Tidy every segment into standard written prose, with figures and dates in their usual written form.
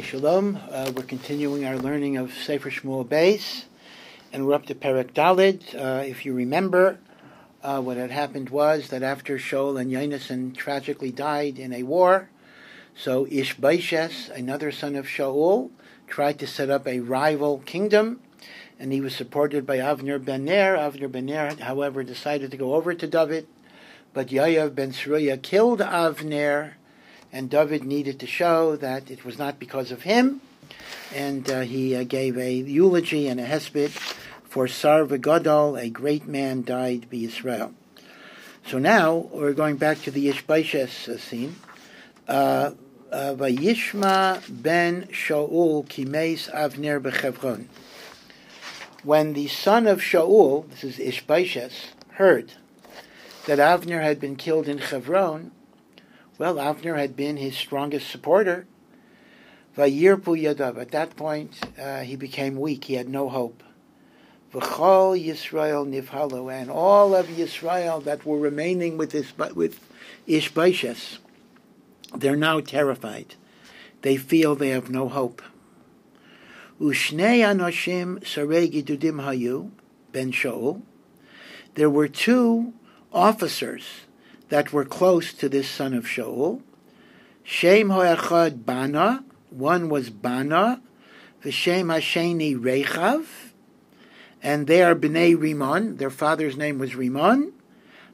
Shalom. We're continuing our learning of Sefer Shmuel Beis, and we're up to Perek Daled. If you remember, what had happened was that after Shaul and Yonasan tragically died in a war, so Ishbaishes, another son of Shaul, tried to set up a rival kingdom, and he was supported by Avner ben Ner. Avner ben Ner, however, decided to go over to David, but Yoav ben Seruya killed Avner, and David needed to show that it was not because of him, and he gave a eulogy and a hesped for Sar v'Gadol, a great man died by Israel. So now we're going back to the Ishbaishes scene. Vayishma ben Shaul kimeis Avner b'Chevron. When the son of Shaul, this is Ishbaishes, heard that Avner had been killed in Chevron, well, Avner had been his strongest supporter. Vayirpu yadav. At that point, he became weak. He had no hope. V'chol Yisrael nivhalu, and all of Yisrael that were remaining with Ishbaishes, they're now terrified. They feel they have no hope. Ushnei anoshim sarei gidudim hayu ben Shaul. There were two officers that were close to this son of Shaul. Shem ho'echad Bana, one was Bana, v'shem hasheni Rechav, and they are Bnei Rimon, their father's name was Rimon,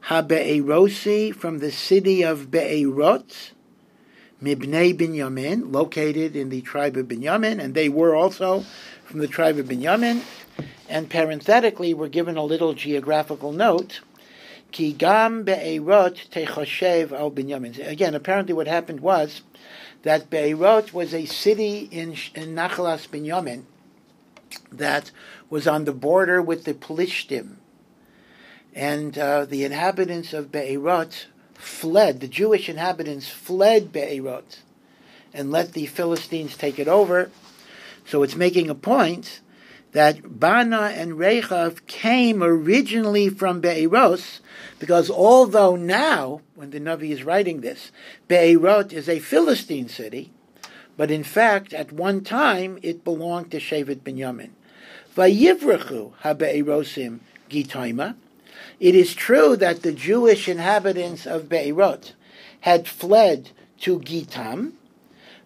ha-Be'erosi, from the city of Be'erot, mibnei Binyamin, located in the tribe of Binyamin, and they were also from the tribe of Binyamin, and parenthetically we're given a little geographical note, Ki gam Be'erot techoshev al Binyamin. Again, apparently what happened was that Be'erot was a city in Nachalas Binyamin that was on the border with the Pelishtim. And the inhabitants of Be'erot fled, the Jewish inhabitants fled Be'erot and let the Philistines take it over. So it's making a point that Bana and Rechav came originally from Be'eros, because although now, when the Navi is writing this, Be'erot is a Philistine city, but in fact, at one time, it belonged to Shevet Binyamin. Vayivrachu ha-Be'erosim gitaima. It is true that the Jewish inhabitants of Be'erot had fled to Gitam,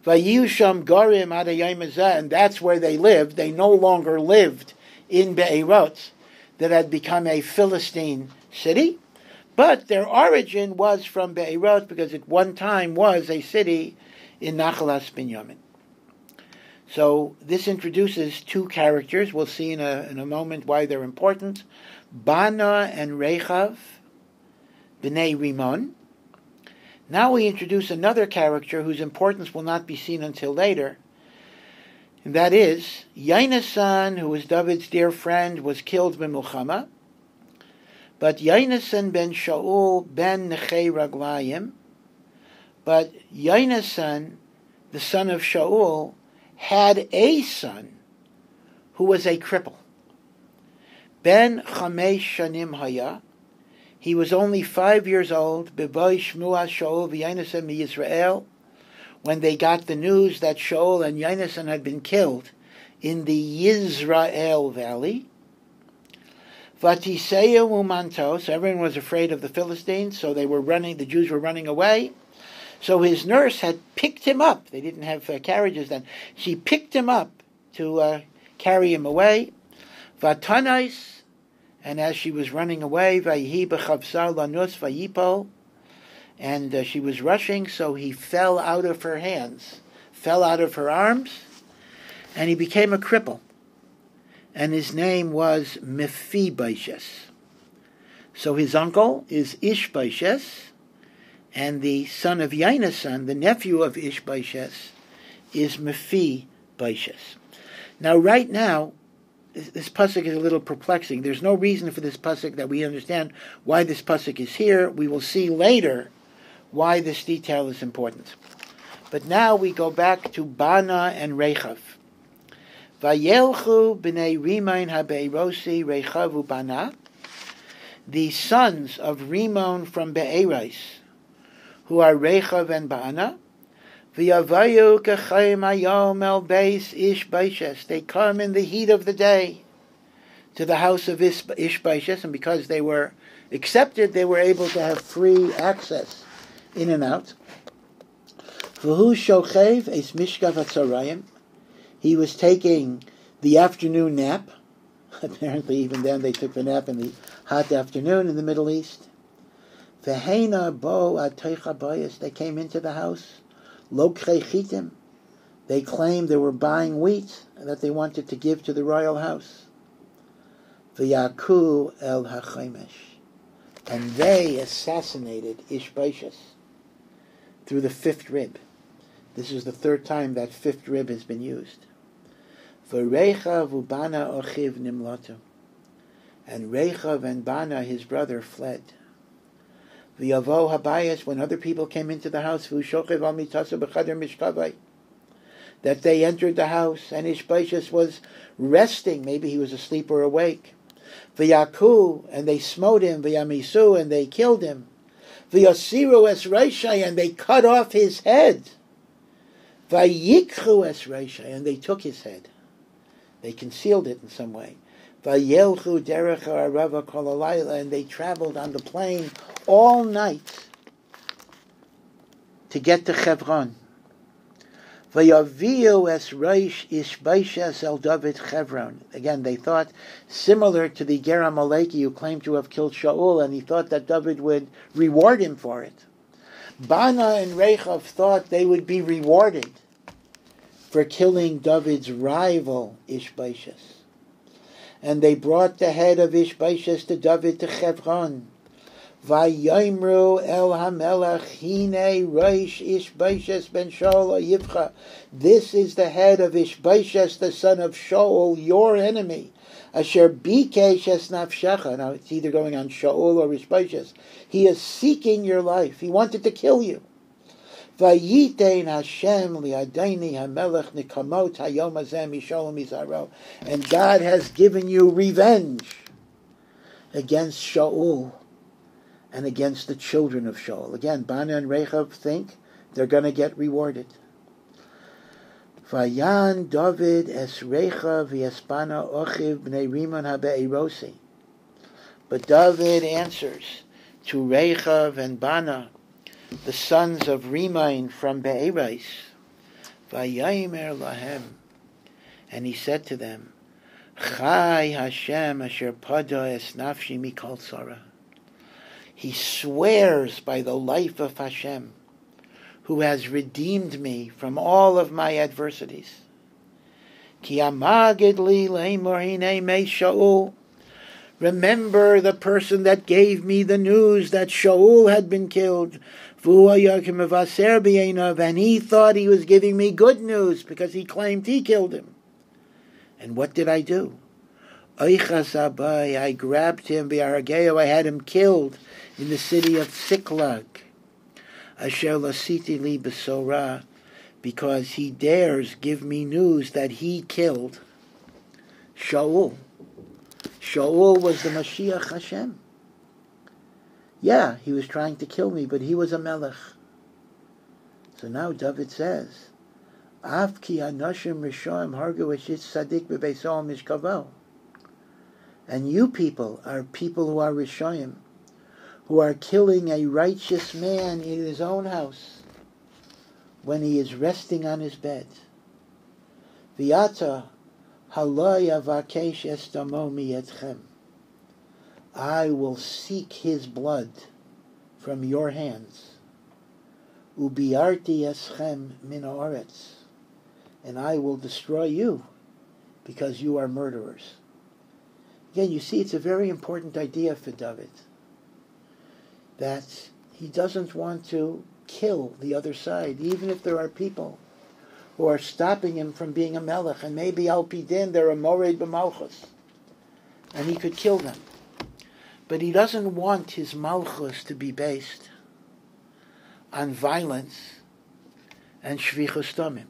Vayusham Garim Adayimazah, and that's where they lived. They no longer lived in Be'erot, that had become a Philistine city, but their origin was from Be'erot, because at one time was a city in Nachalas Binyamin. So this introduces two characters. We'll see in a moment why they're important. Bana and Rechav, Bnei Rimon. Now we introduce another character whose importance will not be seen until later, and that is Yonasan, who was David's dear friend, was killed by Milchama, but Yonasan ben Shaul ben Nechei Raglayim, but Yonasan, the son of Shaul, had a son who was a cripple. Ben Chamesh Shanim Haya. He was only 5 years old, B'boy Shmuas Shaul v'Yonasan miYisrael, when they got the news that Shaul and Yonasan had been killed in the Yisrael Valley. Vatiseya umanto, so everyone was afraid of the Philistines, so they were running, the Jews were running away. So his nurse had picked him up. They didn't have carriages then. She picked him up to carry him away. Vatanais, and as she was running away, Vayhi b'chavsar lanus vayipol, and she was rushing, so he fell out of her hands, fell out of her arms, and he became a cripple. And his name was Mephibosheth. So his uncle is Ishbaishes, and the son of Yonasan, the nephew of Ishbaishes, is Mephibosheth. Now, right now, this pasuk is a little perplexing. There's no reason for this pasuk that we understand why this pasuk is here. We will see later why this detail is important. But now we go back to Bana and Rechav. Vayelchu b'nei Rimon ha-Be'erosi Rechav Bana. The sons of Rimon from Be'eros, who are Rechav and Bana, V'yavayu k'chayim hayom el beis Ishbaishes. They come in the heat of the day to the house of Ishbaishes, and because they were accepted, they were able to have free access in and out. V'hu shochev es mishkav hatzarayim. He was taking the afternoon nap. Apparently, even then, they took the nap in the hot afternoon in the Middle East. V'heina bo atoicha bayis. They came into the house. Lokchei chitim. They claimed they were buying wheat that they wanted to give to the royal house. V'yaku el hachomesh. And they assassinated Ishbaishes through the fifth rib. This is the third time that fifth rib has been used. V'Rechav u'Bana ochiv nimlatu. And Rechav and Bana, his brother, fled. V'yavo habayis, when other people came into the house, v'ushochev al mitasa b'chader mishkavai, that they entered the house, and Ishbaishes was resting. Maybe he was asleep or awake. V'yaku, and they smote him. V'yamisu, and they killed him. V'yasiru es reishai, and they cut off his head. V'yikchu es reishai, and they took his head. They concealed it in some way. V'yelchu derech ha'arava kol halayla, and they traveled on the plain all night to get to Hebron. V'yaviu es reish Ishbaishes el David Hebron. Again, they thought, similar to the Ger Amaleki who claimed to have killed Shaul, and he thought that David would reward him for it. Bana and Rechav thought they would be rewarded for killing David's rival Ishbaishes. And they brought the head of Ishbaishes to David to Hebron. Vayimru el hamelech hine reish Ishbaishes ben Shaul yivcha. This is the head of Ishbaishes, the son of Shaul, your enemy. Asher bikesh es nafshecha. Now it's either going on Shaul or Ishbaishes. He is seeking your life. He wanted to kill you. Vayitein Hashem liadaini hamelech nikamot hayom hazeh misholem mizaro. And God has given you revenge against Shaul and against the children of Shaul. Again, Bana and Rechav think they're going to get rewarded. Vayan David es Rechav v'yespana ochiv bnei Rimon habe'erosi. But David answers to Rechav and Bana, the sons of Rimain from Be'erais. Vayayimer lahem. And he said to them, Chai Hashem asher pada es nafshi mikol tzara. He swears by the life of Hashem, who has redeemed me from all of my adversities. Ki amagid li leimor hinei mei Shaul. Remember the person that gave me the news that Shaul had been killed. And he thought he was giving me good news because he claimed he killed him. And what did I do? I grabbed him, I had him killed in the city of Siklag. Asher lasiti li besora, because he dares give me news that he killed Shaul. Shaul was the Mashiach Hashem. Yeah, he was trying to kill me, but he was a melech. So now David says, Av ki anoshim rishoim hargu eshit sadik bebeisol mishkavo. And you people are people who are rishoim, who are killing a righteous man in his own house when he is resting on his bed. V'yata haloi avakesh es damo miyetchem. I will seek his blood from your hands. Ubiarti eschem min haaretz. And I will destroy you because you are murderers. Again, you see, it's a very important idea for David, that he doesn't want to kill the other side, even if there are people who are stopping him from being a melech, and maybe al pidin they're a mored b'malchus, and he could kill them. But he doesn't want his malchus to be based on violence and shvichus damim.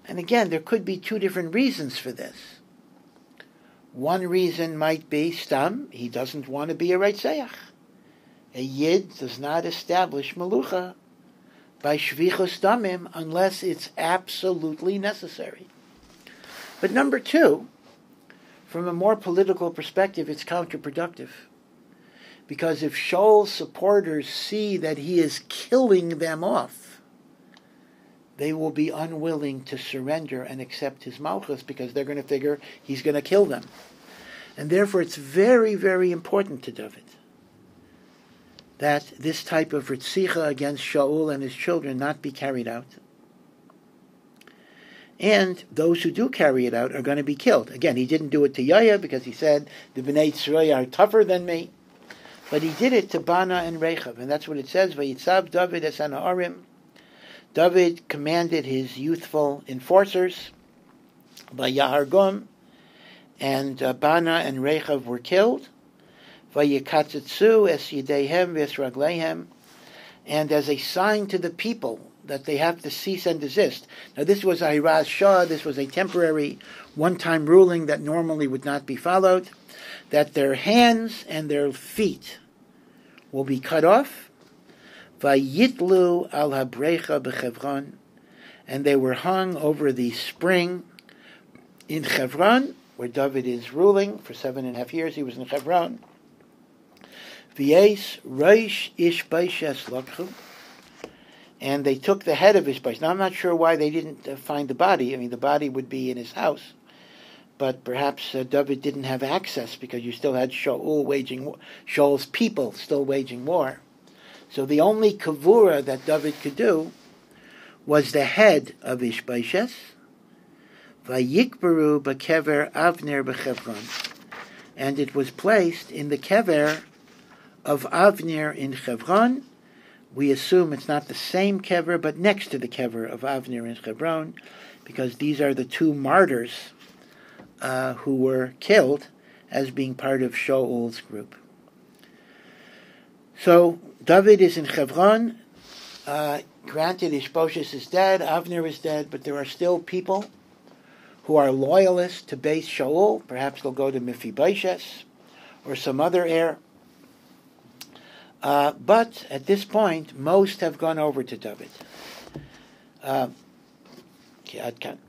And again, there could be two different reasons for this. One reason might be stam, he doesn't want to be a reitzeach. A yid does not establish melucha by shvichus damim unless it's absolutely necessary. But number two, from a more political perspective, it's counterproductive. Because if Shaul's supporters see that he is killing them off, they will be unwilling to surrender and accept his malchus because they're going to figure he's going to kill them. And therefore it's very, very important to David that this type of ritzicha against Shaul and his children not be carried out. And those who do carry it out are going to be killed. Again, he didn't do it to Yahya because he said, the Bnei Tzroya are tougher than me. But he did it to Bana and Rechav. And that's what it says, Vayitzav David es ha'na'arim. David commanded his youthful enforcers, Vayahargum, and Bana and Rechav were killed. Vayikatzitzu es yidehem v'es ragleihem. And as a sign to the people that they have to cease and desist. Now this was a Hiraz Shah, this was a temporary, one-time ruling that normally would not be followed, that their hands and their feet will be cut off. Vayitlu al habrecha b'Chevron, and they were hung over the spring in Chevron, where David is ruling for 7.5 years. He was in Chevron. V'yes reish Ishbaishes lokchu, and they took the head of Ishbaishes. Now I'm not sure why they didn't find the body. I mean, the body would be in his house. But perhaps David didn't have access because you still had Shaul's people still waging war. So the only kavura that David could do was the head of Ishbaishes, vayikberu b'kever Avner b'Chevron, and it was placed in the kever of Avner in Chevron. We assume it's not the same kever, but next to the kever of Avner in Chevron, because these are the two martyrs who were killed as being part of Shaul's group. So David is in Chevron. Granted, Ishbosheth is dead, Avner is dead, but there are still people who are loyalists to Beis Shaul. Perhaps they'll go to Mephibosheth or some other heir. But at this point, most have gone over to David. Ad kan.